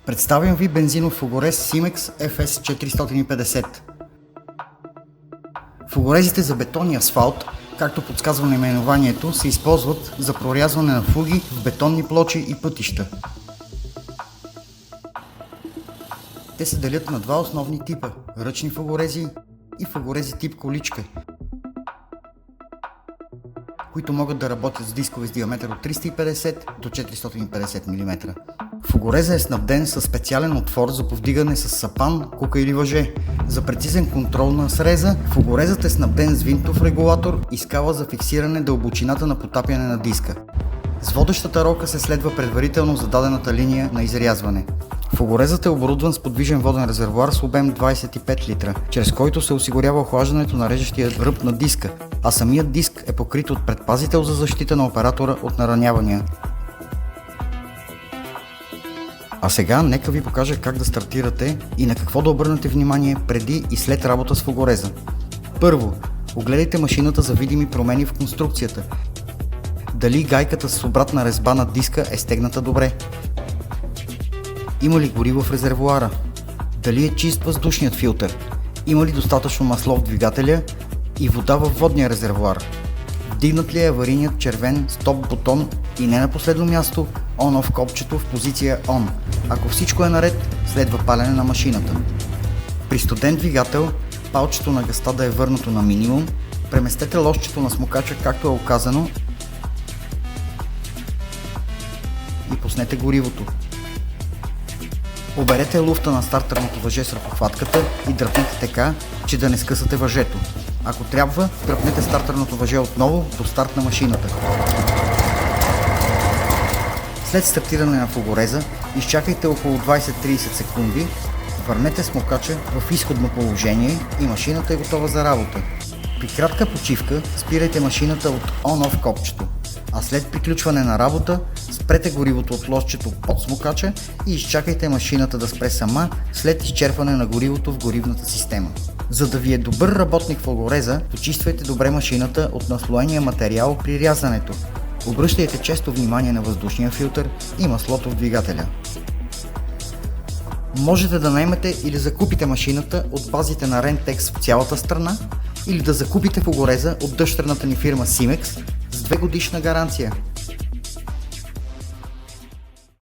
Представям ви бензинов флуорез Simex FS450. Флуорезите за бетон и асфалт, както подсказва наименованието, се използват за прорязване на фуги в бетонни плочи и пътища. Те се делят на два основни типа – ръчни флуорези и флуорези тип количка, които могат да работят с дискове с диаметър от 350 до 450 мм. Флуорезът е снабден със специален отвор за повдигане с сапан, кука или въже. За прецизен контрол на среза, флуорезът е снабден с винтов регулатор и скала за фиксиране дълбочината на потапяне на диска. С водещата ролка се следва предварително зададената линия на изрязване. Флуорезът е оборудван с подвижен воден резервоар с обем 25 литра, чрез който се осигурява охлаждането на режещия ръб на диска, а самият диск е покрит от предпазител за защита на оператора от наранявания. А сега нека ви покажа как да стартирате и на какво да обърнете внимание преди и след работа с флуореза. Първо, огледайте машината за видими промени в конструкцията. Дали гайката с обратна резба на диска е стегната добре? Има ли гориво в резервоара? Дали е чист въздушният филтър? Има ли достатъчно масло в двигателя и вода във водния резервоар? Вдигнат ли е аварийният червен стоп бутон и не на последно място on-off копчето в позиция on? Ако всичко е наред, следва палене на машината. При студен двигател, палчето на газта да е върнато на минимум, преместете лозчето на смукача както е указано и пуснете горивото. Оберете луфта на стартерното въже с ръкохватката и дръпнете така, че да не скъсате въжето. Ако трябва, дръпнете стартерното въже отново до старт на машината. След стартиране на флуореза, изчакайте около 20-30 секунди, върнете смукача в изходно положение и машината е готова за работа. При кратка почивка спирайте машината от on-off копчето, а след приключване на работа спрете горивото от лозчето под смукача и изчакайте машината да спре сама след изчерпване на горивото в горивната система. За да ви е добър работник флуореза, почиствайте добре машината от наслоения материал при рязането. Обръщайте често внимание на въздушния филтър и маслото в двигателя. Можете да наемете или закупите машината от базите на Rentex в цялата страна или да закупите флуореза от дъщерната ни фирма Simex с 2 годишна гаранция.